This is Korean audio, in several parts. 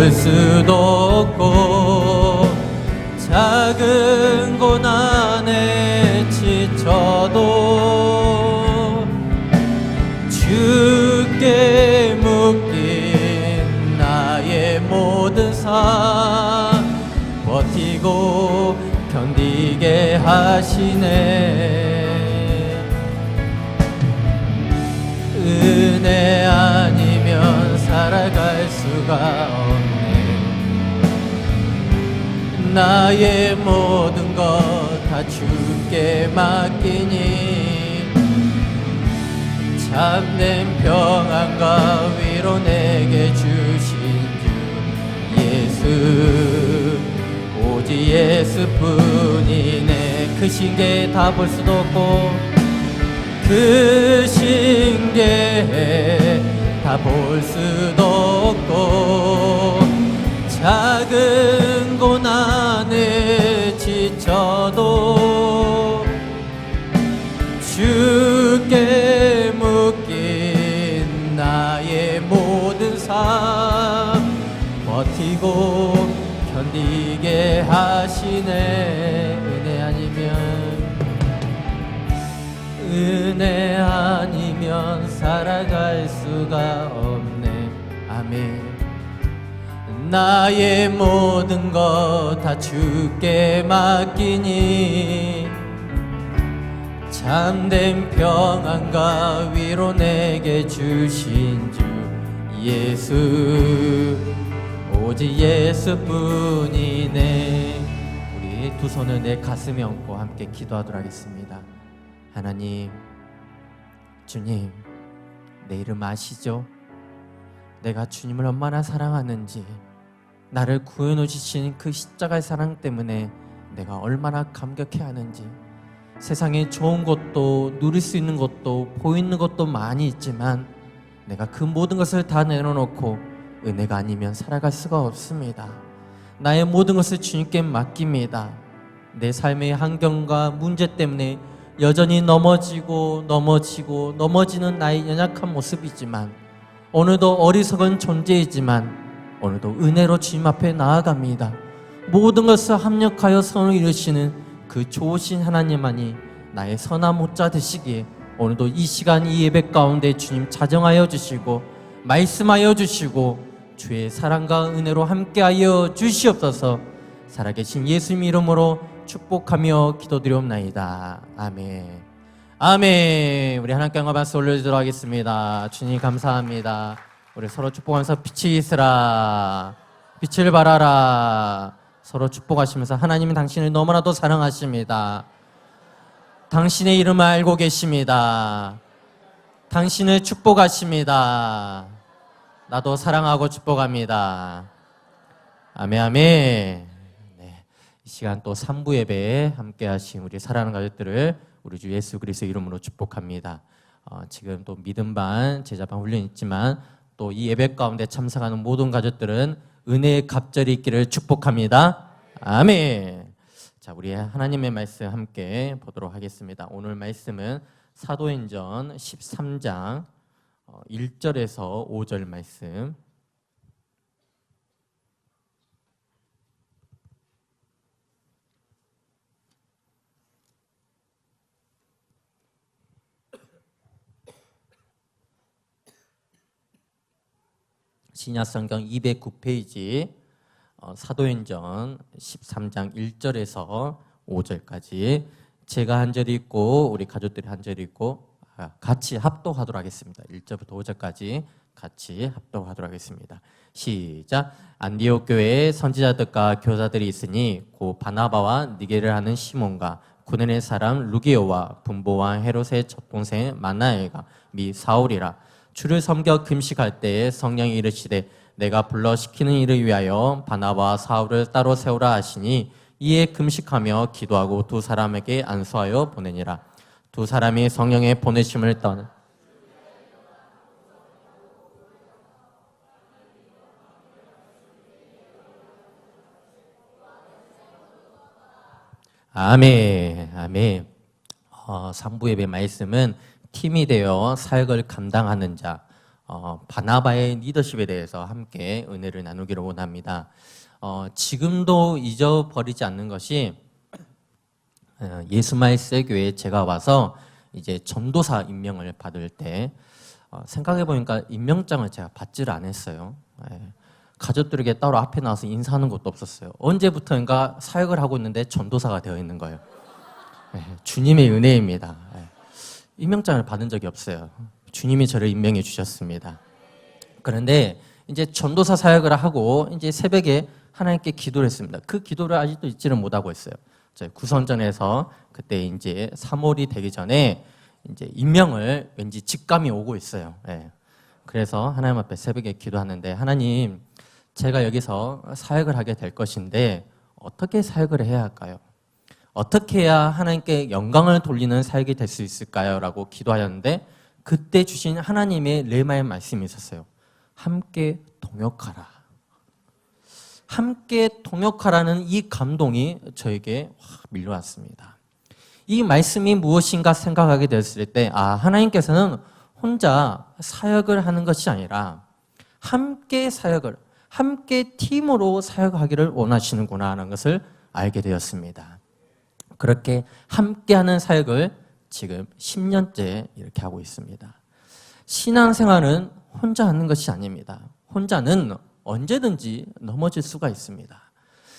볼 수도 없고 작은 고난에 지쳐도 주께 묶인 나의 모든 삶 버티고 견디게 하시네. 은혜 아니면 살아갈 수가 없네. 나의 모든 것 다 주께 맡기니 참된 평안과 위로 내게 주신 주 예수 오직 예수뿐이네. 크신 게 다 볼 수도 없고 크신 게 다 볼 수도 없고 작은 고난에 지쳐도 주께 묶인 나의 모든 삶 버티고 견디게 하시네. 은혜 아니면 살아갈 수가 없네. 아멘. 나의 모든 것 다 주께 맡기니 참된 평안과 위로 내게 주신 주 예수 오직 예수뿐이네. 우리 두 손을 내 가슴에 얹고 함께 기도하도록 하겠습니다. 하나님, 주님, 내 이름 아시죠? 내가 주님을 얼마나 사랑하는지, 나를 구해놓으신 그 십자가의 사랑 때문에 내가 얼마나 감격해하는지. 세상에 좋은 것도 누릴 수 있는 것도 보이는 것도 많이 있지만 내가 그 모든 것을 다 내려놓고 은혜가 아니면 살아갈 수가 없습니다. 나의 모든 것을 주님께 맡깁니다. 내 삶의 환경과 문제 때문에 여전히 넘어지는 나의 연약한 모습이지만, 오늘도 어리석은 존재이지만 오늘도 은혜로 주님 앞에 나아갑니다. 모든 것을 합력하여 선을 이루시는 그 좋으신 하나님만이 나의 선한 목자 되시기에 오늘도 이 시간 이 예배 가운데 주님 자정하여 주시고 말씀하여 주시고 주의 사랑과 은혜로 함께하여 주시옵소서. 살아계신 예수님 이름으로 축복하며 기도드리옵나이다. 아멘. 아멘. 우리 하나님께 영광 박수 올려드리도록 하겠습니다. 주님 감사합니다. 우리 서로 축복하면서 빛이 있으라, 빛을 발하라. 서로 축복하시면서 하나님은 당신을 너무나도 사랑하십니다. 당신의 이름을 알고 계십니다. 당신을 축복하십니다. 나도 사랑하고 축복합니다. 아멘. 아멘. 네, 이 시간 또 3부 예배에 함께 하신 우리 사랑하는 가족들을 우리 주 예수 그리스도의 이름으로 축복합니다. 지금 또 믿음반, 제자반 훈련이 있지만 또 이 예배 가운데 참석하는 모든 가족들은 은혜의 갑절이 있기를 축복합니다. 아멘. 자, 우리 하나님의 말씀 함께 보도록 하겠습니다. 오늘 말씀은 사도행전 13장 1절에서 5절 말씀. 신약성경 209페이지 사도행전 13장 1절에서 5절까지 제가 한 절 읽고 우리 가족들이 한 절 읽고 같이 합독하도록 하겠습니다. 1절부터 5절까지 같이 합독하도록 하겠습니다. 시작. 안디옥 교회에 선지자들과 교사들이 있으니 고 바나바와 니게를 하는 시몬과 구레네 사람 루기오와 분보왕 헤롯의 첫 동생 마나엘과 미 사울이라. 주를 섬겨 금식할 때에 성령이 이르시되 내가 불러 시키는 일을 위하여 바나바와 사울을 따로 세우라 하시니 이에 금식하며 기도하고 두 사람에게 안수하여 보내니라. 두 사람이 성령의 보내심을 떠나 아멘. 아멘. 3부 예배 말씀은 팀이 되어 사역을 감당하는 자, 바나바의 리더십에 대해서 함께 은혜를 나누기를 원합니다. 지금도 잊어버리지 않는 것이 예수말세 교회에 제가 와서 이제 전도사 임명을 받을 때 생각해 보니까 임명장을 제가 받지를 않았어요. 가족들에게 따로 앞에 나와서 인사하는 것도 없었어요. 언제부터인가 사역을 하고 있는데 전도사가 되어 있는 거예요. 주님의 은혜입니다. 임명장을 받은 적이 없어요. 주님이 저를 임명해 주셨습니다. 그런데 이제 전도사 사역을 하고 이제 새벽에 하나님께 기도를 했습니다. 그 기도를 아직도 잊지를 못하고 있어요. 저희 구선전에서 그때 이제 3월이 되기 전에 이제 임명을 왠지 직감이 오고 있어요. 그래서 하나님 앞에 새벽에 기도하는데, 하나님, 제가 여기서 사역을 하게 될 것인데 어떻게 사역을 해야 할까요? 어떻게 해야 하나님께 영광을 돌리는 사역이 될 수 있을까요? 라고 기도하였는데, 그때 주신 하나님의 레마의 말씀이 있었어요. 함께 동역하라. 함께 동역하라는 이 감동이 저에게 확 밀려왔습니다. 이 말씀이 무엇인가 생각하게 됐을 때, 하나님께서는 혼자 사역을 하는 것이 아니라 함께 사역을, 함께 팀으로 사역하기를 원하시는구나 하는 것을 알게 되었습니다. 그렇게 함께하는 사역을 지금 10년째 이렇게 하고 있습니다. 신앙생활은 혼자 하는 것이 아닙니다. 혼자는 언제든지 넘어질 수가 있습니다.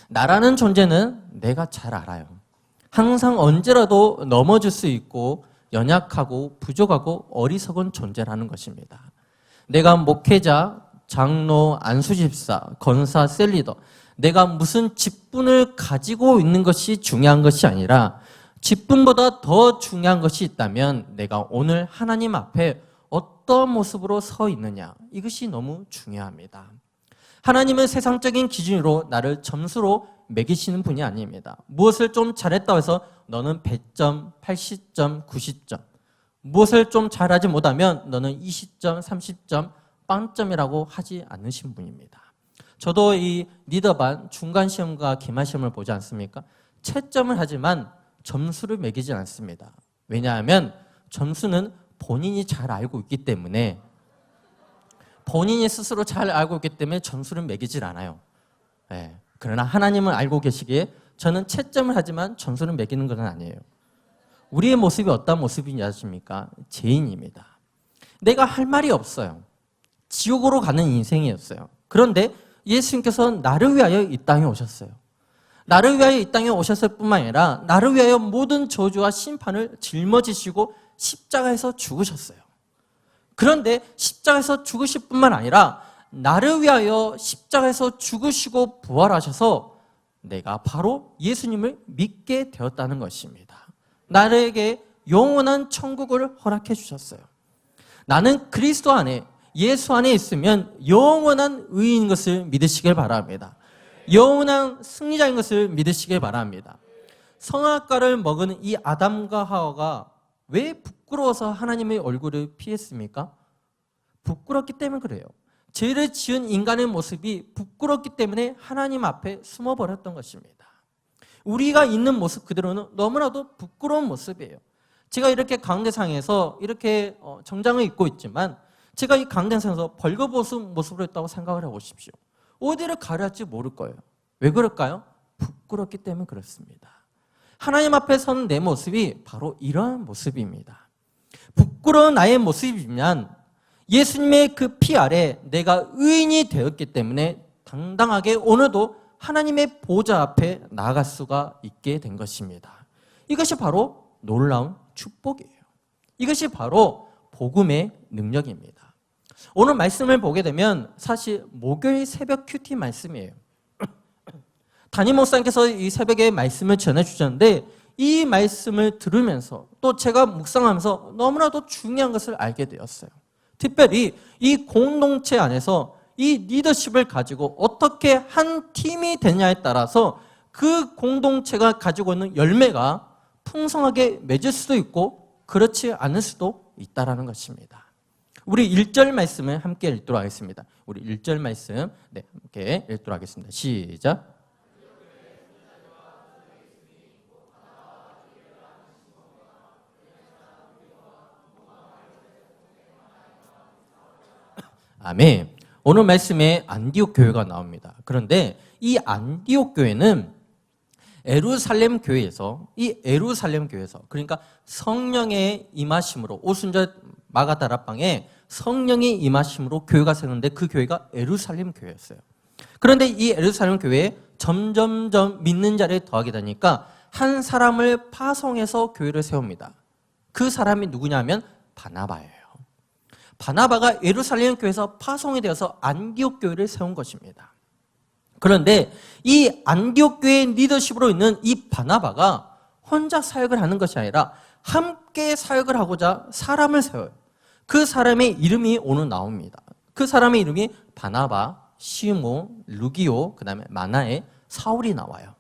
나라는 존재는 내가 잘 알아요. 항상 언제라도 넘어질 수 있고 연약하고 부족하고 어리석은 존재라는 것입니다. 내가 목회자, 장로, 안수집사, 권사, 셀리더, 내가 무슨 직분을 가지고 있는 것이 중요한 것이 아니라 직분보다 더 중요한 것이 있다면 내가 오늘 하나님 앞에 어떤 모습으로 서 있느냐, 이것이 너무 중요합니다. 하나님은 세상적인 기준으로 나를 점수로 매기시는 분이 아닙니다. 무엇을 좀 잘했다고 해서 너는 100점, 80점, 90점, 무엇을 좀 잘하지 못하면 너는 20점, 30점, 빵점이라고 하지 않으신 분입니다. 저도 이 리더반 중간시험과 기말시험을 보지 않습니까? 채점을 하지만 점수를 매기지 않습니다. 왜냐하면 점수는 본인이 잘 알고 있기 때문에, 본인이 스스로 잘 알고 있기 때문에 점수를 매기질 않아요. 그러나 하나님은 알고 계시기에 저는 채점을 하지만 점수를 매기는 것은 아니에요. 우리의 모습이 어떤 모습인지 아십니까? 죄인입니다. 내가 할 말이 없어요. 지옥으로 가는 인생이었어요. 그런데 예수님께서 나를 위하여 이 땅에 오셨어요. 나를 위하여 이 땅에 오셨을 뿐만 아니라 나를 위하여 모든 저주와 심판을 짊어지시고 십자가에서 죽으셨어요. 그런데 십자가에서 죽으실 뿐만 아니라 나를 위하여 십자가에서 죽으시고 부활하셔서 내가 바로 예수님을 믿게 되었다는 것입니다. 나에게 영원한 천국을 허락해 주셨어요. 나는 그리스도 안에, 예수 안에 있으면 영원한 의인인 것을 믿으시길 바랍니다. 영원한 승리자인 것을 믿으시길 바랍니다. 선악과를 먹은 이 아담과 하와가 왜 부끄러워서 하나님의 얼굴을 피했습니까? 부끄럽기 때문에 그래요. 죄를 지은 인간의 모습이 부끄럽기 때문에 하나님 앞에 숨어버렸던 것입니다. 우리가 있는 모습 그대로는 너무나도 부끄러운 모습이에요. 제가 이렇게 강대상에서 이렇게 정장을 입고 있지만 제가 이 강대상에서 벌거벗은 모습으로 있다고 생각을 해보십시오. 어디를 가려 할지 모를 거예요. 왜 그럴까요? 부끄럽기 때문에 그렇습니다. 하나님 앞에 선 내 모습이 바로 이러한 모습입니다. 부끄러운 나의 모습이면 예수님의 그 피 아래 내가 의인이 되었기 때문에 당당하게 오늘도 하나님의 보좌 앞에 나아갈 수가 있게 된 것입니다. 이것이 바로 놀라운 축복이에요. 이것이 바로 복음의 능력입니다. 오늘 말씀을 보게 되면 사실 목요일 새벽 큐티 말씀이에요. 담임 목사님께서 이 새벽에 말씀을 전해주셨는데 이 말씀을 들으면서 또 제가 묵상하면서 너무나도 중요한 것을 알게 되었어요. 특별히 이 공동체 안에서 이 리더십을 가지고 어떻게 한 팀이 되냐에 따라서 그 공동체가 가지고 있는 열매가 풍성하게 맺을 수도 있고 그렇지 않을 수도 있다는 것입니다. 우리 1절 말씀을 함께 읽도록 하겠습니다. 우리 1절 말씀 함께 읽도록 하겠습니다. 시작. 아멘. 오늘 말씀에 안디옥 교회가 나옵니다. 그런데 이 안디옥 교회는 에루살렘 교회에서 그러니까 성령의 임하심으로 오순절 마가다락방에 성령의 임하심으로 교회가 세웠는데 그 교회가 에루살렘 교회였어요. 그런데 이 에루살렘 교회에 점점점 믿는 자를 더하게 되니까 한 사람을 파송해서 교회를 세웁니다. 그 사람이 누구냐면 바나바예요. 바나바가 예루살렘 교회에서 파송이 되어서 안디옥 교회를 세운 것입니다. 그런데 이 안디옥 교회의 리더십으로 있는 이 바나바가 혼자 사역을 하는 것이 아니라 함께 사역을 하고자 사람을 세워요. 그 사람의 이름이 오늘 나옵니다. 그 사람의 이름이 바나바, 시몬, 루기오, 그 다음에 마나에, 사울이 나와요.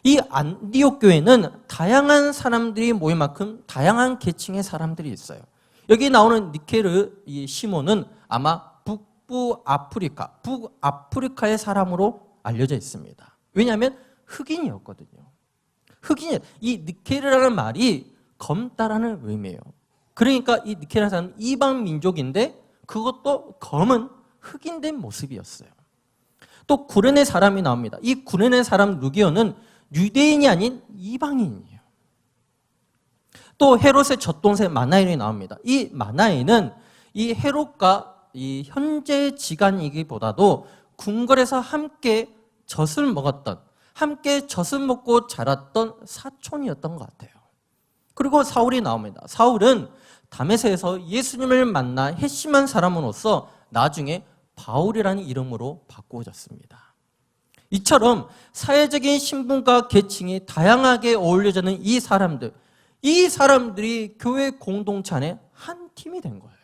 이 안디옥 교회는 다양한 사람들이 모일 만큼 다양한 계층의 사람들이 있어요. 여기 나오는 니케르 이 시몬은 아마 북아프리카의 사람으로 알려져 있습니다. 왜냐하면 흑인이었거든요. 이 니케르라는 말이 검다라는 의미예요. 그러니까 이 니케르라는 사람은 이방 민족인데 그것도 검은 흑인된 모습이었어요. 또 구레네 사람이 나옵니다. 이 구레네 사람 루기오는 유대인이 아닌 이방인이에요. 또 헤롯의 젖동생 마나엘이 나옵니다. 이 마나엘은 이 헤롯과 이 현재 지간이기보다도 궁궐에서 함께 젖을 먹고 자랐던 사촌이었던 것 같아요. 그리고 사울이 나옵니다. 사울은 다메섹에서 예수님을 만나 핵심한 사람으로서 나중에 바울이라는 이름으로 바꾸어졌습니다. 이처럼 사회적인 신분과 계층이 다양하게 어울려지는 이 사람들이 교회 공동체 안에 한 팀이 된 거예요.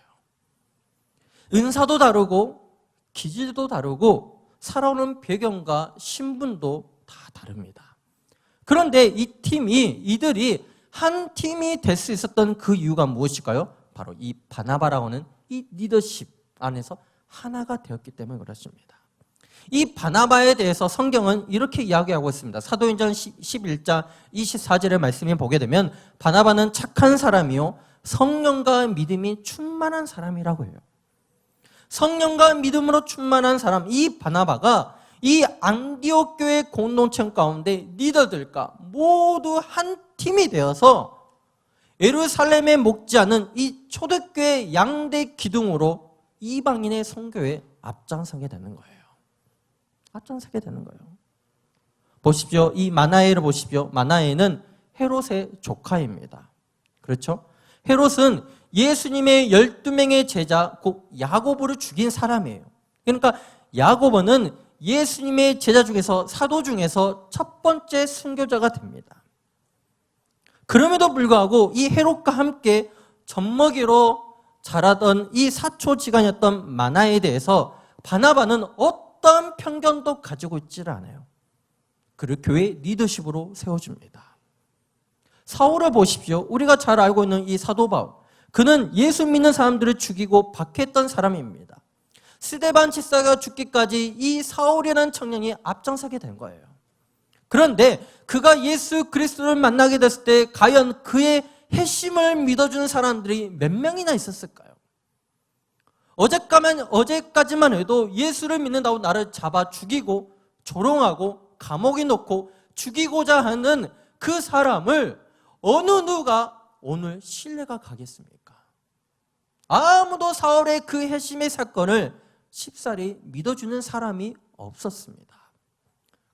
은사도 다르고 기질도 다르고 살아오는 배경과 신분도 다 다릅니다. 그런데 이들이 한 팀이 될 수 있었던 그 이유가 무엇일까요? 바로 이 바나바라고 하는 이 리더십 안에서 하나가 되었기 때문에 그렇습니다. 이 바나바에 대해서 성경은 이렇게 이야기하고 있습니다. 사도행전 11장 24절의 말씀을 보게 되면 바나바는 착한 사람이요 성령과 믿음이 충만한 사람이라고 해요. 성령과 믿음으로 충만한 사람, 이 바나바가 이 안디옥 교회 공동체 가운데 리더들과 모두 한 팀이 되어서 예루살렘에 목지 않은 이 초대교회 양대 기둥으로 이방인의 선교에 앞장서게 되는 거예요. 보십시오. 이 마나엘을 보십시오. 마나엘은 헤롯의 조카입니다. 그렇죠? 헤롯은 예수님의 12명의 제자 곧 야고보를 죽인 사람이에요. 그러니까 야고보는 예수님의 제자 중에서 사도 중에서 첫 번째 순교자가 됩니다. 그럼에도 불구하고 이 헤롯과 함께 젖먹이로 자라던 이 사초지간이었던 마나에 대해서 바나바는 어떤 편견도 가지고 있지를 않아요. 그를 교회 리더십으로 세워줍니다. 사울을 보십시오. 우리가 잘 알고 있는 이 사도 바울, 그는 예수 믿는 사람들을 죽이고 박해했던 사람입니다. 스데반 집사가 죽기까지 이 사울이라는 청년이 앞장서게 된 거예요. 그런데 그가 예수 그리스도를 만나게 됐을 때 과연 그의 핵심을 믿어주는 사람들이 몇 명이나 있었을까요? 어제까지만 해도 예수를 믿는다고 나를 잡아 죽이고 조롱하고 감옥에 넣고 죽이고자 하는 그 사람을 어느 누가 오늘 신뢰가 가겠습니까? 아무도 사울의 그 핵심의 사건을 쉽사리 믿어주는 사람이 없었습니다.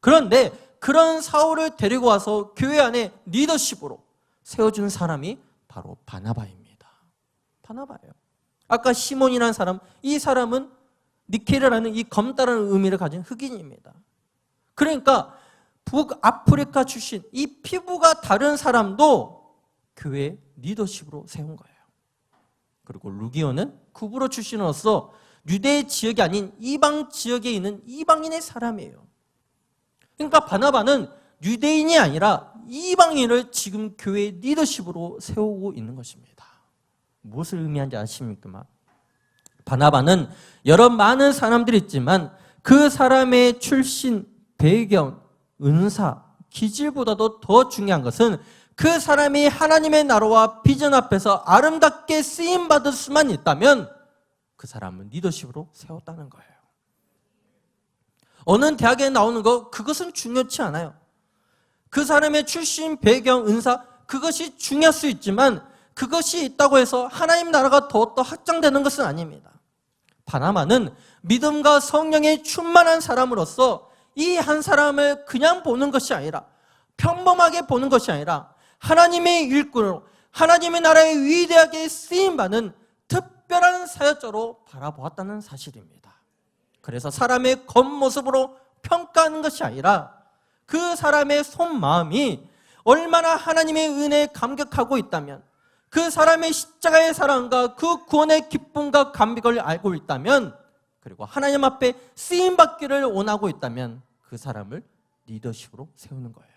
그런데 그런 사울을 데리고 와서 교회 안에 리더십으로 세워준 사람이 바로 바나바입니다. 바나바예요. 아까 시몬이라는 사람, 이 사람은 니케르라는 이 검다라는 의미를 가진 흑인입니다. 그러니까 북아프리카 출신, 이 피부가 다른 사람도 교회 리더십으로 세운 거예요. 그리고 루기오는 쿠브로 출신으로서 유대 지역이 아닌 이방 지역에 있는 이방인의 사람이에요. 그러니까 바나바는 유대인이 아니라 이방인을 지금 교회 리더십으로 세우고 있는 것입니다. 무엇을 의미하는지 아십니까? 바나바는 여러 많은 사람들이 있지만 그 사람의 출신, 배경, 은사, 기질보다도 더 중요한 것은 그 사람이 하나님의 나라와 비전 앞에서 아름답게 쓰임받을 수만 있다면 그 사람을 리더십으로 세웠다는 거예요. 어느 대학에 나오는 거 그것은 중요치 않아요. 그 사람의 출신, 배경, 은사 그것이 중요할 수 있지만 그것이 있다고 해서 하나님 나라가 더욱더 확장되는 것은 아닙니다. 바나바는 믿음과 성령에 충만한 사람으로서 이 한 사람을 그냥 보는 것이 아니라 평범하게 보는 것이 아니라 하나님의 일꾼으로 하나님의 나라에 위대하게 쓰임받는 특별한 사역자로 바라보았다는 사실입니다. 그래서 사람의 겉모습으로 평가하는 것이 아니라 그 사람의 속마음이 얼마나 하나님의 은혜에 감격하고 있다면, 그 사람의 십자가의 사랑과 그 구원의 기쁨과 감격을 알고 있다면, 그리고 하나님 앞에 쓰임받기를 원하고 있다면 그 사람을 리더십으로 세우는 거예요.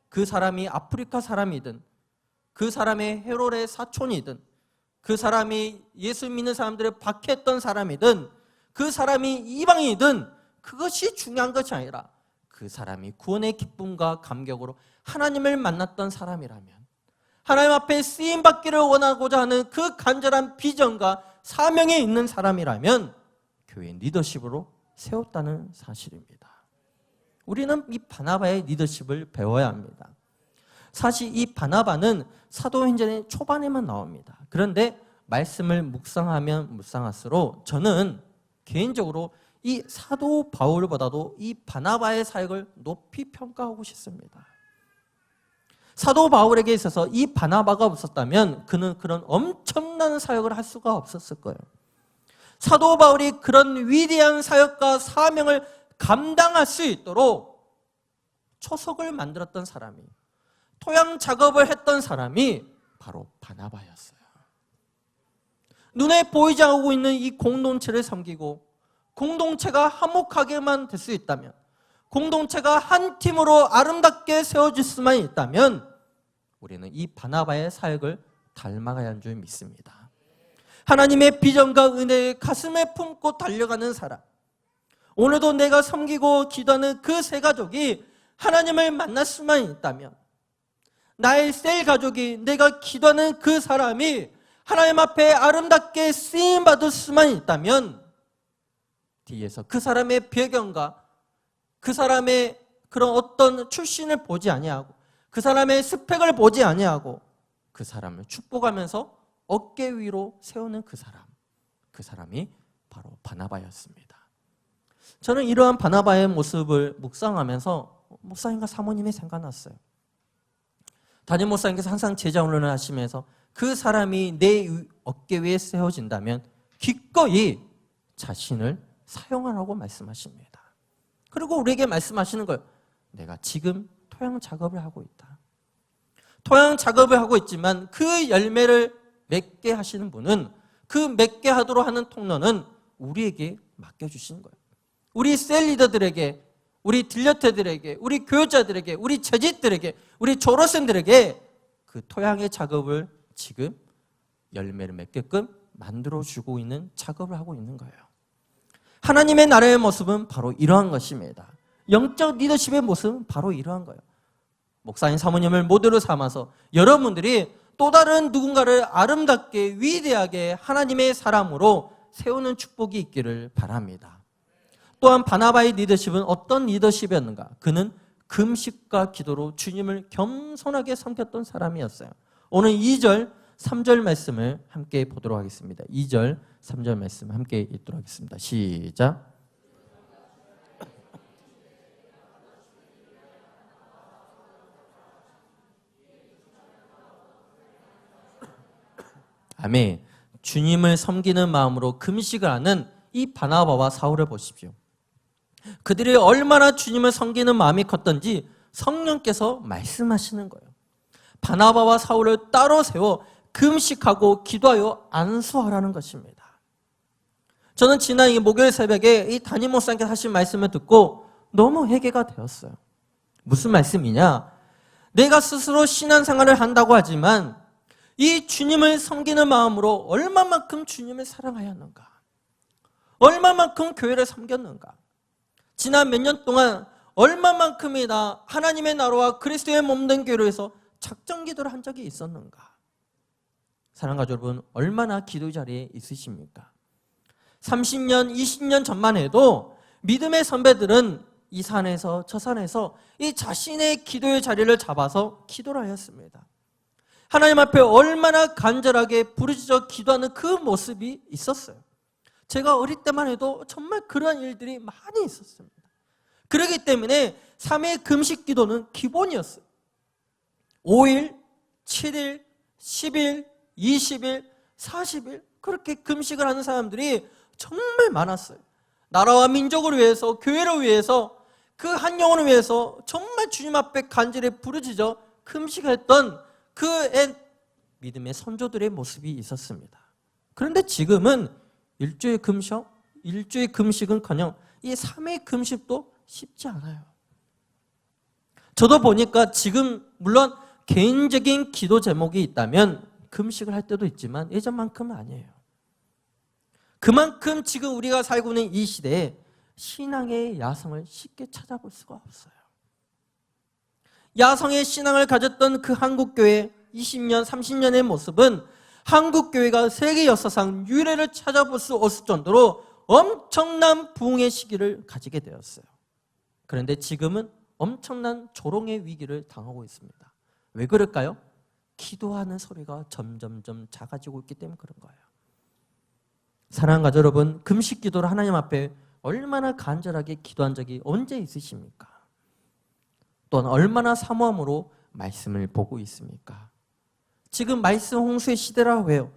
그 사람이 아프리카 사람이든, 그 사람의 헤롯의 사촌이든, 그 사람이 예수 믿는 사람들을 박해했던 사람이든, 그 사람이 이방인이든 그것이 중요한 것이 아니라 그 사람이 구원의 기쁨과 감격으로 하나님을 만났던 사람이라면, 하나님 앞에 쓰임받기를 원하고자 하는 그 간절한 비전과 사명에 있는 사람이라면 교회 리더십으로 세웠다는 사실입니다. 우리는 이 바나바의 리더십을 배워야 합니다. 사실 이 바나바는 사도행전의 초반에만 나옵니다. 그런데 말씀을 묵상하면 묵상할수록 저는 개인적으로 이 사도 바울보다도 이 바나바의 사역을 높이 평가하고 싶습니다. 사도 바울에게 있어서 이 바나바가 없었다면 그는 그런 엄청난 사역을 할 수가 없었을 거예요. 사도 바울이 그런 위대한 사역과 사명을 감당할 수 있도록 초석을 만들었던 사람이, 토양 작업을 했던 사람이 바로 바나바였어요. 눈에 보이지 않고 있는 이 공동체를 섬기고 공동체가 화목하게만 될 수 있다면, 공동체가 한 팀으로 아름답게 세워질 수만 있다면 우리는 이 바나바의 사역을 닮아가야 하는 줄 믿습니다. 하나님의 비전과 은혜의 가슴에 품고 달려가는 사람, 오늘도 내가 섬기고 기도하는 그 세 가족이 하나님을 만날 수만 있다면, 나의 셀 가족이, 내가 기도하는 그 사람이 하나님 앞에 아름답게 쓰임받을 수만 있다면 뒤에서 그 사람의 배경과 그 사람의 그런 어떤 출신을 보지 아니하고 그 사람의 스펙을 보지 아니하고 그 사람을 축복하면서 어깨 위로 세우는 그 사람이 바로 바나바였습니다. 저는 이러한 바나바의 모습을 묵상하면서 목사님과 사모님이 생각났어요. 담임 목사님께서 항상 제자훈련을 하시면서 그 사람이 내 어깨 위에 세워진다면 기꺼이 자신을 사용하라고 말씀하십니다. 그리고 우리에게 말씀하시는 거예요. 내가 지금 토양 작업을 하고 있다. 토양 작업을 하고 있지만 그 열매를 맺게 하시는 분은, 그 맺게 하도록 하는 통로는 우리에게 맡겨주시는 거예요. 우리 셀 리더들에게, 우리 딜러터들에게, 우리 교육자들에게, 우리 재직들에게, 우리 졸업생들에게 그 토양의 작업을 지금 열매를 맺게끔 만들어주고 있는 작업을 하고 있는 거예요. 하나님의 나라의 모습은 바로 이러한 것입니다. 영적 리더십의 모습은 바로 이러한 거예요. 목사님, 사모님을 모델로 삼아서 여러분들이 또 다른 누군가를 아름답게 위대하게 하나님의 사람으로 세우는 축복이 있기를 바랍니다. 또한 바나바의 리더십은 어떤 리더십이었는가? 그는 금식과 기도로 주님을 겸손하게 섬겼던 사람이었어요. 오늘 2절, 3절 말씀을 함께 보도록 하겠습니다. 2절, 3절 말씀 함께 읽도록 하겠습니다. 시작. 아멘. 주님을 섬기는 마음으로 금식을 하는 이 바나바와 사울을 보십시오. 그들이 얼마나 주님을 섬기는 마음이 컸던지 성령께서 말씀하시는 거예요. 바나바와 사울을 따로 세워 금식하고 기도하여 안수하라는 것입니다. 저는 지난 이 목요일 새벽에 이 담임 목사님께서 하신 말씀을 듣고 너무 회개가 되었어요. 무슨 말씀이냐? 내가 스스로 신앙생활을 한다고 하지만 이 주님을 섬기는 마음으로 얼마만큼 주님을 사랑하였는가? 얼마만큼 교회를 섬겼는가? 지난 몇 년 동안 얼마만큼이나 하나님의 나라와 그리스도의 몸된 교회로 해서 작정 기도를 한 적이 있었는가? 사랑하는 여러분, 얼마나 기도 자리에 있으십니까? 30년, 20년 전만 해도 믿음의 선배들은 이 산에서 저 산에서 이 자신의 기도의 자리를 잡아서 기도를 하였습니다. 하나님 앞에 얼마나 간절하게 부르짖어 기도하는 그 모습이 있었어요. 제가 어릴 때만 해도 정말 그러한 일들이 많이 있었습니다. 그렇기 때문에 3일 금식 기도는 기본이었어요. 5일, 7일, 10일, 20일, 40일 그렇게 금식을 하는 사람들이 정말 많았어요. 나라와 민족을 위해서, 교회를 위해서, 그 한 영혼을 위해서 정말 주님 앞에 간절히 부르짖어 금식했던 그 믿음의 선조들의 모습이 있었습니다. 그런데 지금은 일주일 금식은커녕 이 3일 금식도 쉽지 않아요. 저도 보니까 지금 물론 개인적인 기도 제목이 있다면 금식을 할 때도 있지만 예전만큼은 아니에요. 그만큼 지금 우리가 살고 있는 이 시대에 신앙의 야성을 쉽게 찾아볼 수가 없어요. 야성의 신앙을 가졌던 그 한국교회 20년, 30년의 모습은 한국교회가 세계 역사상 유례를 찾아볼 수 없을 정도로 엄청난 부흥의 시기를 가지게 되었어요. 그런데 지금은 엄청난 조롱의 위기를 당하고 있습니다. 왜 그럴까요? 기도하는 소리가 점점점 작아지고 있기 때문에 그런 거예요. 사랑하는 가족 여러분, 금식 기도를 하나님 앞에 얼마나 간절하게 기도한 적이 언제 있으십니까? 또한 얼마나 사모함으로 말씀을 보고 있습니까? 지금 말씀 홍수의 시대라고 해요.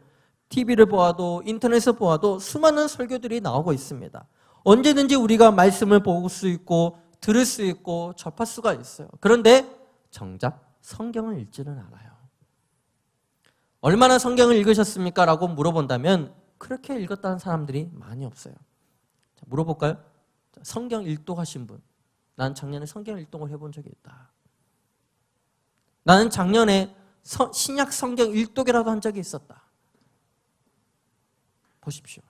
TV를 보아도 인터넷을 보아도 수많은 설교들이 나오고 있습니다. 언제든지 우리가 말씀을 볼 수 있고 들을 수 있고 접할 수가 있어요. 그런데 정작 성경을 읽지는 않아요. 얼마나 성경을 읽으셨습니까? 라고 물어본다면 그렇게 읽었다는 사람들이 많이 없어요. 자, 물어볼까요? 성경 일독하신 분. 난 작년에 성경 일독을 해본 적이 있다. 나는 작년에 신약 성경 일독이라도 한 적이 있었다. 보십시오.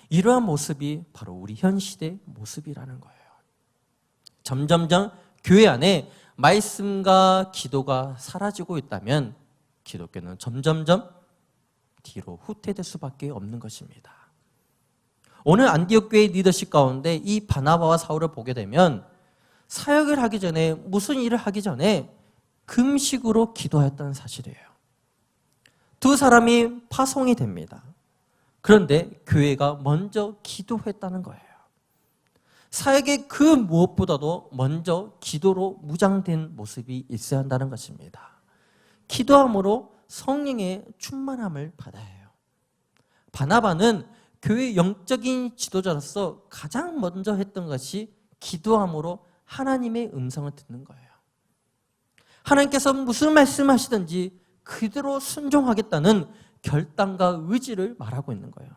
이러한 모습이 바로 우리 현 시대의 모습이라는 거예요. 점점점 교회 안에 말씀과 기도가 사라지고 있다면 기독교는 점점점 뒤로 후퇴될 수밖에 없는 것입니다. 오늘 안디옥 교회 리더십 가운데 이 바나바와 사울을 보게 되면 사역을 하기 전에 무슨 일을 하기 전에 금식으로 기도했다는 사실이에요. 두 사람이 파송이 됩니다. 그런데 교회가 먼저 기도했다는 거예요. 사역의 그 무엇보다도 먼저 기도로 무장된 모습이 있어야 한다는 것입니다. 기도함으로 성령의 충만함을 받아야 해요. 바나바는 교회 영적인 지도자로서 가장 먼저 했던 것이 기도함으로 하나님의 음성을 듣는 거예요. 하나님께서 무슨 말씀하시든지 그대로 순종하겠다는 결단과 의지를 말하고 있는 거예요.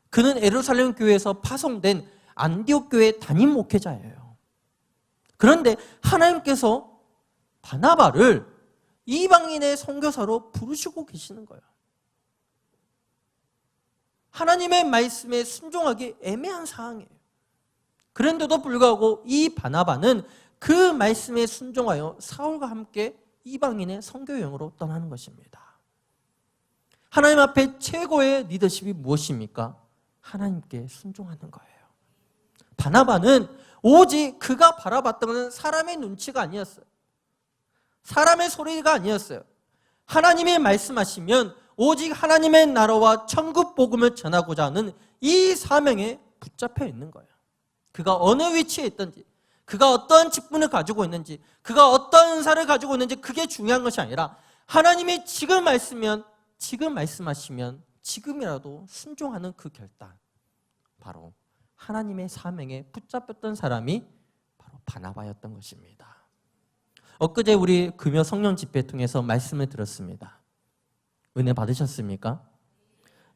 그는 예루살렘 교회에서 파송된 안디옥 교회 담임 목회자예요. 그런데 하나님께서 바나바를 이방인의 선교사로 부르시고 계시는 거예요. 하나님의 말씀에 순종하기 애매한 상황이에요. 그런데도 불구하고 이 바나바는 그 말씀에 순종하여 사울과 함께 이방인의 선교 여행으로 떠나는 것입니다. 하나님 앞에 최고의 리더십이 무엇입니까? 하나님께 순종하는 거예요. 바나바는 오직 그가 바라봤던 것은 사람의 눈치가 아니었어요. 사람의 소리가 아니었어요. 하나님이 말씀하시면 오직 하나님의 나라와 천국 복음을 전하고자 하는 이 사명에 붙잡혀 있는 거예요. 그가 어느 위치에 있든지, 그가 어떤 직분을 가지고 있는지, 그가 어떤 은사를 가지고 있는지 그게 중요한 것이 아니라 하나님이 지금 말씀하시면 지금이라도 순종하는 그 결단, 바로 하나님의 사명에 붙잡혔던 사람이 바로 바나바였던 것입니다. 엊그제 우리 금요 성령 집회 통해서 말씀을 들었습니다. 은혜 받으셨습니까?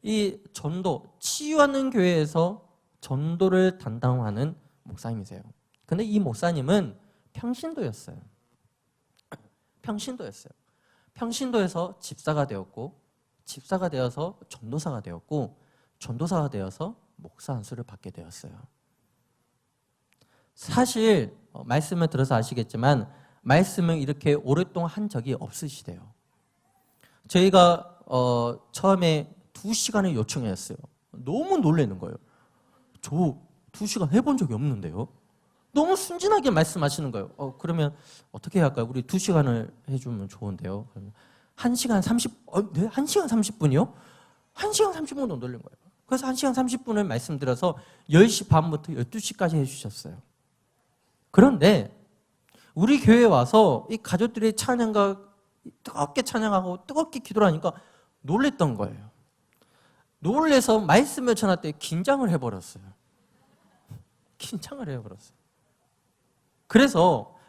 이 전도, 치유하는 교회에서 전도를 담당하는 목사님이세요. 근데 이 목사님은 평신도였어요. 평신도에서 집사가 되었고, 집사가 되어서 전도사가 되었고, 전도사가 되어서 목사 안수를 받게 되었어요. 사실 말씀을 들어서 아시겠지만 말씀을 이렇게 오랫동안 한 적이 없으시대요. 저희가 처음에 2시간을 요청했어요. 너무 놀라는 거예요. 저 2시간 해본 적이 없는데요. 너무 순진하게 말씀하시는 거예요. 그러면 어떻게 해야 할까요? 우리 2시간을 해주면 좋은데요. 1시간 30분이요? 1시간 30분도 놀린 거예요. 그래서 1시간 30분을 말씀드려서 10시 반부터 12시까지 해주셨어요. 그런데 우리 교회에 와서 이 가족들이 찬양가 뜨겁게 찬양하고 뜨겁게 기도를 하니까 놀랬던 거예요. 놀래서 말씀을 전할 때 긴장을 해버렸어요. 긴장을 해버렸어요.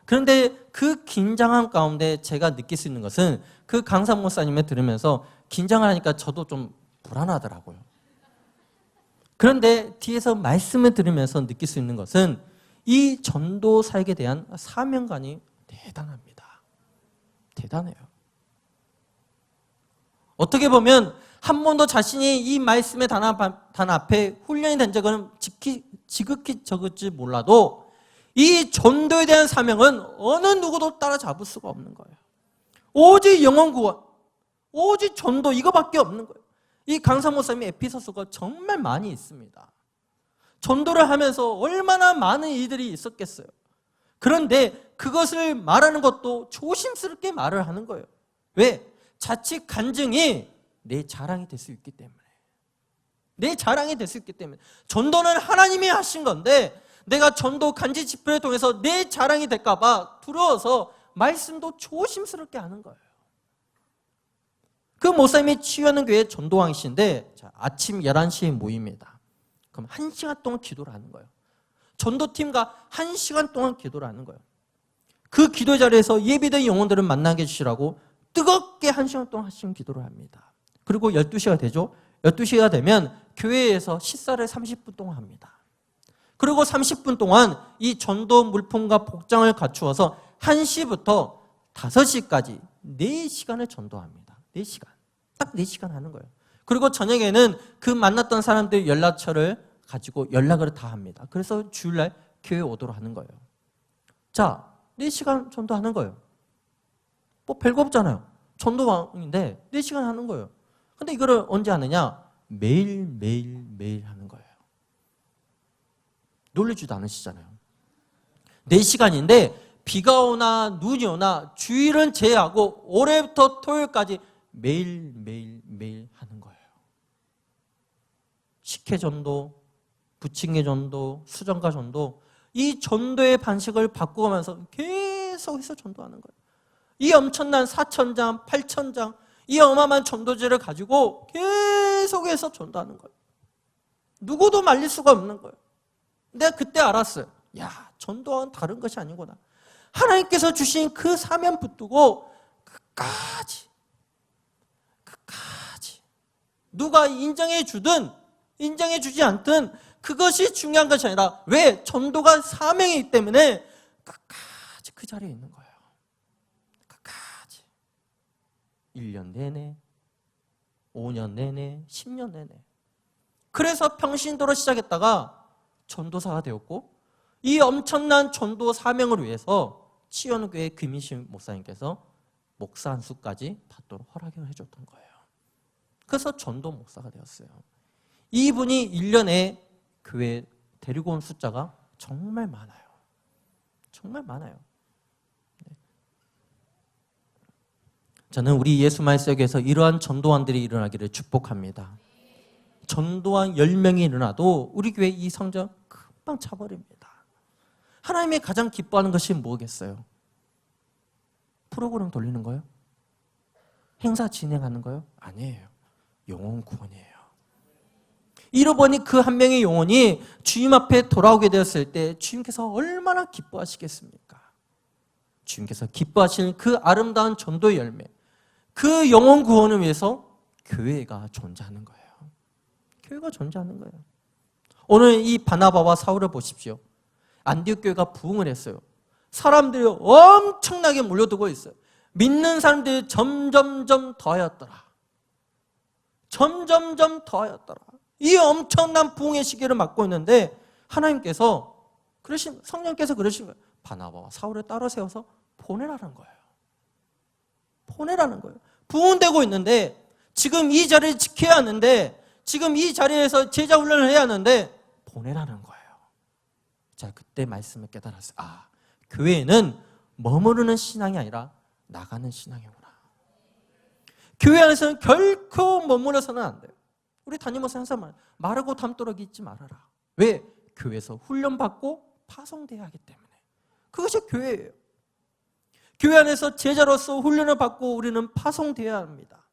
그런데 그 긴장함 가운데 제가 느낄 수 있는 것은 그 강사 목사님을 들으면서 긴장을 하니까 저도 좀 불안하더라고요. 그런데 뒤에서 말씀을 들으면서 느낄 수 있는 것은 이 전도 사역에 대한 사명감이 대단합니다. 대단해요. 어떻게 보면 한 번도 자신이 이 말씀의 단 앞에 훈련이 된 적은 지극히 적을지 몰라도 이 전도에 대한 사명은 어느 누구도 따라잡을 수가 없는 거예요. 오직 영혼 구원, 오직 전도 이거밖에 없는 거예요. 이 강사 목사님의 에피소드가 정말 많이 있습니다. 전도를 하면서 얼마나 많은 일들이 있었겠어요. 그런데 그것을 말하는 것도 조심스럽게 말을 하는 거예요. 왜? 자칫 간증이 내 자랑이 될 수 있기 때문에. 내 자랑이 될 수 있기 때문에. 전도는 하나님이 하신 건데 내가 전도 간지 집회를 통해서 내 자랑이 될까 봐 두려워서 말씀도 조심스럽게 하는 거예요. 그 목사님이 치유하는 교회 전도왕이신데 아침 11시에 모입니다. 그럼 1시간 동안 기도를 하는 거예요. 전도팀과 1시간 동안 기도를 하는 거예요. 그 기도 자리에서 예비된 영혼들을 만나게 해주시라고 뜨겁게 1시간 동안 하시는 기도를 합니다. 그리고 12시가 되죠. 12시가 되면 교회에서 식사를 30분 동안 합니다. 그리고 30분 동안 이 전도 물품과 복장을 갖추어서 1시부터 5시까지 4시간을 전도합니다. 4시간. 딱 4시간 하는 거예요. 그리고 저녁에는 그 만났던 사람들 연락처를 가지고 연락을 다 합니다. 그래서 주일날 교회에 오도록 하는 거예요. 자, 4시간 전도하는 거예요. 뭐 별거 없잖아요. 전도왕인데 4시간 하는 거예요. 근데 이거를 언제 하느냐? 매일 하는 거예요. 놀리지도 않으시잖아요. 4시간인데 비가 오나 눈이 오나 주일은 제외하고 올해부터 토요일까지 매일 하는 거예요. 식혜 전도, 부침개 전도, 수정가 전도, 이 전도의 방식을 바꾸면서 계속해서 전도하는 거예요. 이 엄청난 4,000장, 8,000장 이 어마어마한 전도지를 가지고 계속해서 전도하는 거예요. 누구도 말릴 수가 없는 거예요. 내가 그때 알았어요. 야, 전도와는 다른 것이 아니구나. 하나님께서 주신 그 사명 붙들고 끝까지 누가 인정해 주든 인정해 주지 않든 그것이 중요한 것이 아니라 왜? 전도가 사명이기 때문에 끝까지 그 자리에 있는 거예요. 끝까지 1년 내내 5년 내내 10년 내내. 그래서 평신도로 시작했다가 전도사가 되었고 이 엄청난 전도 사명을 위해서 치유하는교회 김인신 목사님께서 목사 한 수까지 받도록 허락을 해줬던 거예요. 그래서 전도 목사가 되었어요. 이분이 1년에 교회 데리고 온 숫자가 정말 많아요. 정말 많아요. 저는 우리 예수만의 세계에서 이러한 전도원들이 일어나기를 축복합니다. 전도원 10명이 일어나도 우리 교회 이 성전 금방 차버립니다. 하나님이 가장 기뻐하는 것이 뭐겠어요? 프로그램 돌리는 거요? 행사 진행하는 거요? 아니에요. 영혼 구원이에요. 잃어버린 그 한 명의 영혼이 주님 앞에 돌아오게 되었을 때 주님께서 얼마나 기뻐하시겠습니까? 주님께서 기뻐하시는 그 아름다운 전도의 열매, 그 영혼 구원을 위해서 교회가 존재하는 거예요. 교회가 존재하는 거예요. 오늘 이 바나바와 사울을 보십시오. 안디옥 교회가 부흥을 했어요. 사람들이 엄청나게 몰려들고 있어요. 믿는 사람들이 점점점 더하였더라. 점점점 더하였더라. 이 엄청난 부흥의 시기를 맞고 있는데 하나님께서 성령께서 그러신 거예요. 바나바와 사울을 따로 세워서 보내라는 거예요. 보내라는 거예요. 부흥되고 있는데 지금 이 자리를 지켜야 하는데 지금 이 자리에서 제자 훈련을 해야 하는데 보내라는 거예요. 자, 그때 말씀을 깨달았어요. 아, 교회는 머무르는 신앙이 아니라 나가는 신앙이구나. 교회 안에서는 결코 머물러서는 안 돼요. 우리 담임목사 항상 마르고 담도록이 잊지 말아라. 왜? 교회에서 훈련받고 파송돼야 하기 때문에. 그것이 교회예요. 교회 안에서 제자로서 훈련을 받고 우리는 파송돼야 합니다.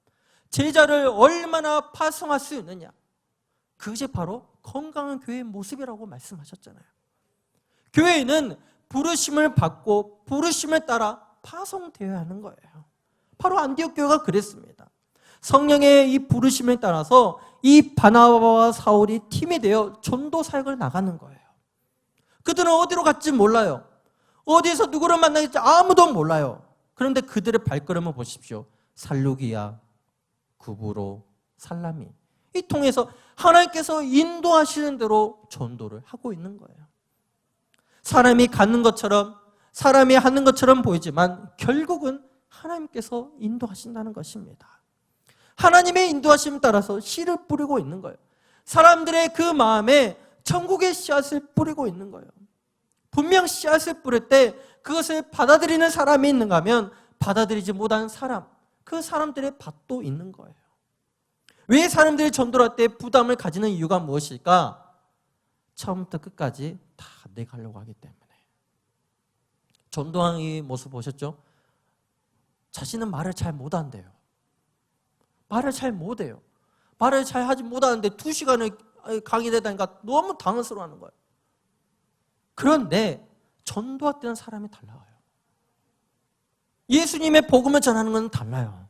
제자를 얼마나 파송할 수 있느냐, 그것이 바로 건강한 교회의 모습이라고 말씀하셨잖아요. 교회는 부르심을 받고 부르심을 따라 파송되어야 하는 거예요. 바로 안디옥 교회가 그랬습니다. 성령의 이 부르심을 따라서 이 바나바와 사울이 팀이 되어 전도 사역을 나가는 거예요. 그들은 어디로 갈지 몰라요. 어디에서 누구를 만나겠지 아무도 몰라요. 그런데 그들의 발걸음을 보십시오. 살루기야, 구브로, 살라미, 이 통해서 하나님께서 인도하시는 대로 전도를 하고 있는 거예요. 사람이 가는 것처럼, 사람이 하는 것처럼 보이지만 결국은 하나님께서 인도하신다는 것입니다. 하나님의 인도하심에 따라서 씨를 뿌리고 있는 거예요. 사람들의 그 마음에 천국의 씨앗을 뿌리고 있는 거예요. 분명 씨앗을 뿌릴 때 그것을 받아들이는 사람이 있는가 하면 받아들이지 못한 사람, 그 사람들의 밭도 있는 거예요. 왜 사람들이 전도를 할 때 부담을 가지는 이유가 무엇일까? 처음부터 끝까지 다 내가 하려고 하기 때문에. 전도하는 이 모습 보셨죠? 자신은 말을 잘 못한대요. 말을 잘 못해요. 말을 잘 하지 못하는데 2시간을 강의되다니까 너무 당황스러워하는 거예요. 그런데 전도할 때는 사람이 달라요. 예수님의 복음을 전하는 건 달라요.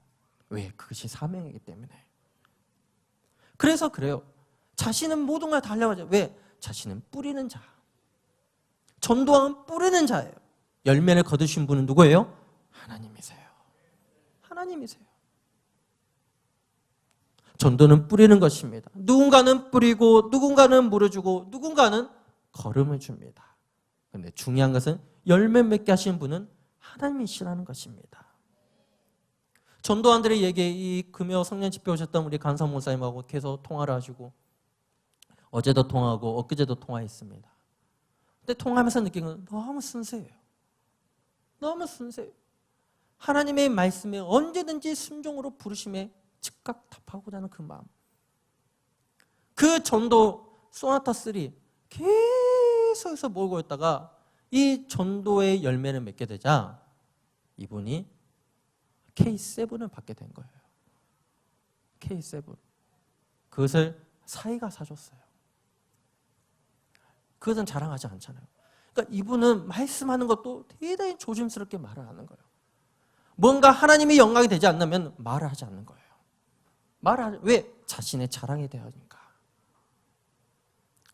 왜? 그것이 사명이기 때문에. 그래서 그래요. 자신은 모든 걸 다 하려고 하죠. 왜? 자신은 뿌리는 자. 전도하면 뿌리는 자예요. 열매를 거두신 분은 누구예요? 하나님이세요. 하나님이세요. 전도는 뿌리는 것입니다. 누군가는 뿌리고 누군가는 물을 주고 누군가는 걸음을 줍니다. 그런데 중요한 것은 열매 맺게 하신 분은 하나님이시라는 것입니다. 전도원들에게 이 금요 성년 집회 오셨던 우리 간성 목사님하고 계속 통화를 하시고 어제도 통화하고 엊그제도 통화했습니다. 근데 통화하면서 느낀 건 너무 순수해요. 너무 순수해요. 하나님의 말씀에 언제든지 순종으로 부르심에 즉각 답하고자 하는 그 마음. 그 전도 소나타 3 계속해서 몰고 있다가 이 전도의 열매를 맺게 되자 이분이 K7을 받게 된 거예요. K7. 그것을 사이가 사줬어요. 그것은 자랑하지 않잖아요. 그러니까 이분은 말씀하는 것도 대단히 조심스럽게 말을 하는 거예요. 뭔가 하나님의 영광이 되지 않으면 말을 하지 않는 거예요. 왜? 자신의 자랑이 되어니까.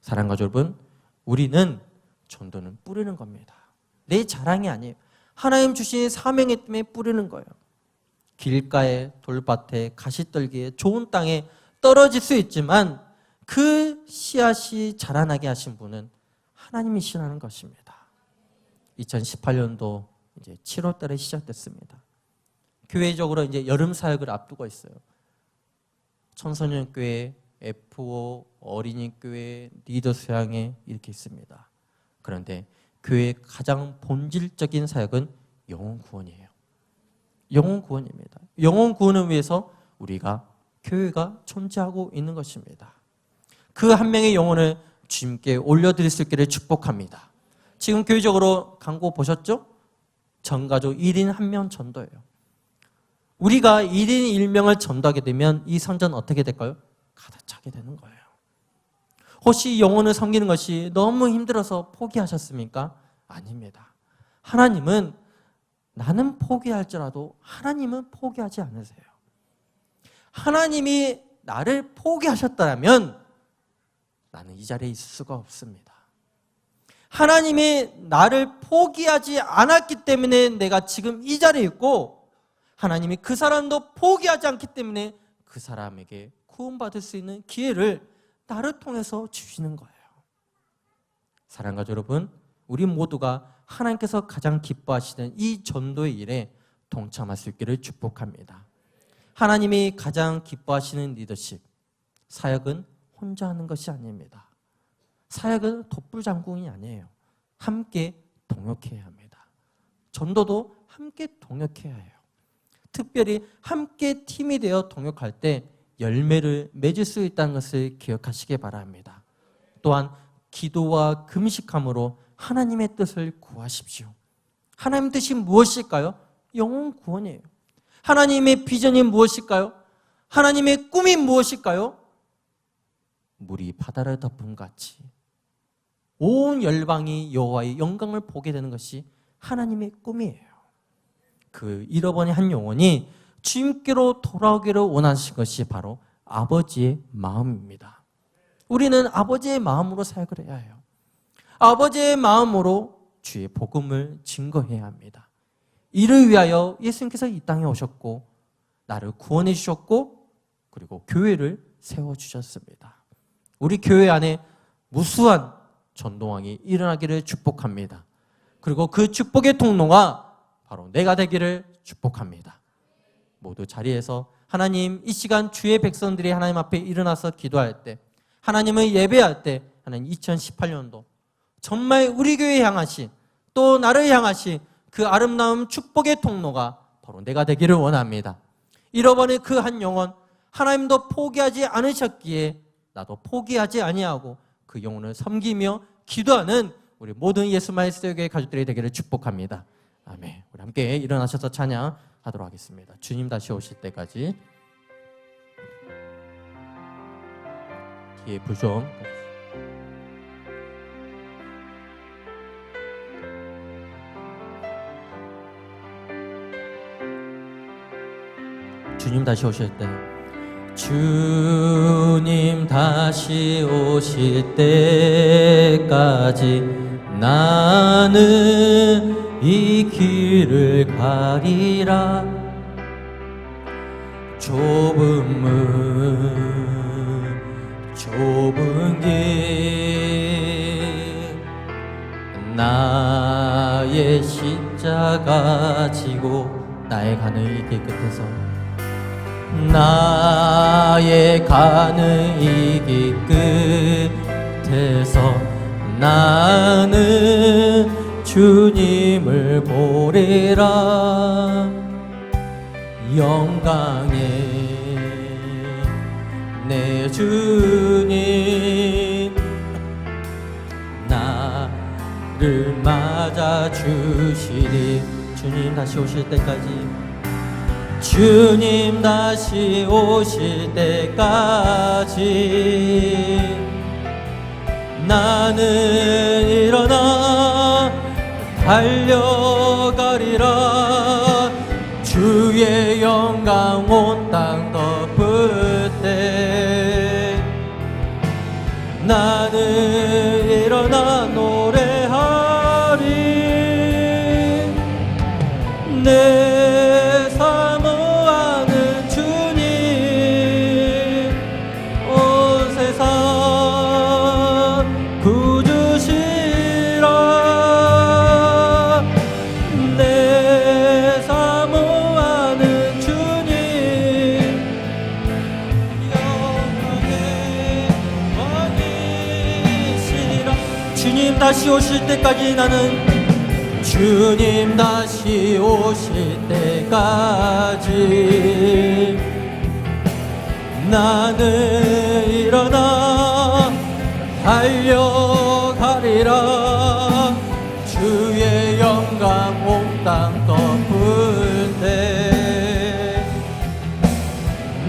사랑과 여러분, 우리는 전도는 뿌리는 겁니다. 내 자랑이 아니에요. 하나님 주신 사명에 때문에 뿌리는 거예요. 길가에, 돌밭에, 가시떨기에, 좋은 땅에 떨어질 수 있지만 그 씨앗이 자라나게 하신 분은 하나님이시라는 것입니다. 2018년도 이제 7월 달에 시작됐습니다. 교회적으로 이제 여름 사역을 앞두고 있어요. 청소년 교회, F5, 어린이 교회, 리더 수양회 이렇게 있습니다. 그런데 교회의 가장 본질적인 사역은 영혼 구원이에요. 영혼 구원입니다. 영혼 구원을 위해서 우리가 교회가 존재하고 있는 것입니다. 그 한 명의 영혼을 주님께 올려드릴 수 있기를 축복합니다. 지금 교회적으로 광고 보셨죠? 전가족 1인 1명 전도예요. 우리가 1인 1명을 전도하게 되면 이 성전 어떻게 될까요? 가득 차게 되는 거예요. 혹시 영혼을 섬기는 것이 너무 힘들어서 포기하셨습니까? 아닙니다. 하나님은 나는 포기할지라도 하나님은 포기하지 않으세요. 하나님이 나를 포기하셨다면 나는 이 자리에 있을 수가 없습니다. 하나님이 나를 포기하지 않았기 때문에 내가 지금 이 자리에 있고 하나님이 그 사람도 포기하지 않기 때문에 그 사람에게 구원받을 수 있는 기회를 나를 통해서 주시는 거예요. 사랑과 여러분, 우리 모두가 하나님께서 가장 기뻐하시는 이 전도의 일에 동참할 수 있기를 축복합니다. 하나님이 가장 기뻐하시는 리더십, 사역은 혼자 하는 것이 아닙니다. 사역은 독불장군이 아니에요. 함께 동역해야 합니다. 전도도 함께 동역해야 해요. 특별히 함께 팀이 되어 동역할 때 열매를 맺을 수 있다는 것을 기억하시기 바랍니다. 또한 기도와 금식함으로 하나님의 뜻을 구하십시오. 하나님의 뜻이 무엇일까요? 영혼 구원이에요. 하나님의 비전이 무엇일까요? 하나님의 꿈이 무엇일까요? 물이 바다를 덮은 같이 온 열방이 여호와의 영광을 보게 되는 것이 하나님의 꿈이에요. 그 잃어버린 한 영혼이 주님께로 돌아오기를 원하신 것이 바로 아버지의 마음입니다. 우리는 아버지의 마음으로 사역을 해야 해요. 아버지의 마음으로 주의 복음을 증거해야 합니다. 이를 위하여 예수님께서 이 땅에 오셨고 나를 구원해 주셨고 그리고 교회를 세워주셨습니다. 우리 교회 안에 무수한 전도왕이 일어나기를 축복합니다. 그리고 그 축복의 통로가 바로 내가 되기를 축복합니다. 모두 자리에서 하나님, 이 시간 주의 백성들이 하나님 앞에 일어나서 기도할 때, 하나님을 예배할 때, 하나님 2018년도 정말 우리 교회에 향하신, 또 나를 향하신 그 아름다운 축복의 통로가 바로 내가 되기를 원합니다. 잃어버린 그 한 영혼, 하나님도 포기하지 않으셨기에 나도 포기하지 아니하고 그 영혼을 섬기며 기도하는 우리 모든 예수마을 세교회 가족들이 되기를 축복합니다. 아멘. 우리 함께 일어나셔서 찬양하도록 하겠습니다. 주님 다시 오실 때까지. 뒤에 불 좀. 주님 다시 오실 때, 주님 다시 오실 때까지 나는 이 길을 가리라. 좁은 문 좁은 길 나의 십자가 지고 나의 가는 이 길 끝에서 나의 가는 이 길 끝에서 나는 주님을 보리라. 영광의 내 주님 나를 맞아 주시리. 주님 다시 오실 때까지, 주님 다시 오실 때까지 나는 일어나 달려가리라. 주의 영광 온 땅 덮을 때 나는 일어나 노래하리. 내 사모하는 주님 온 세상 구주시라. 내 사모하는 주님 영광의 왕이시라. 주님 다시 오실 때까지 나는, 주님 다시 오실 때까지 나는 일어나 달려가리라. 주의 영광 온 땅 덮을 때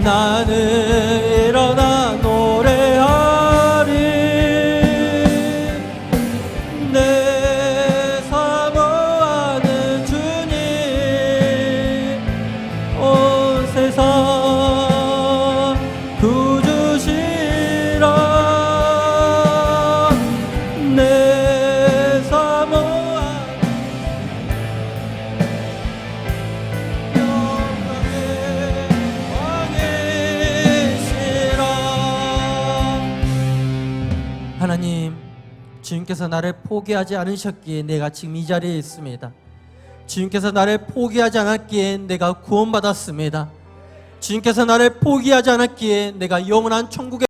나는 일어나 노래하리. 내 사모하는 주님 온 세상 구주시라. 내 사모하는 영광의 왕이시라. 하나님, 주님께서 나를 포기하지 않으셨기에 내가 지금 이 자리에 있습니다. 주님께서 나를 포기하지 않았기에 내가 구원받았습니다. 주님께서 나를 포기하지 않았기에 내가 영원한 천국에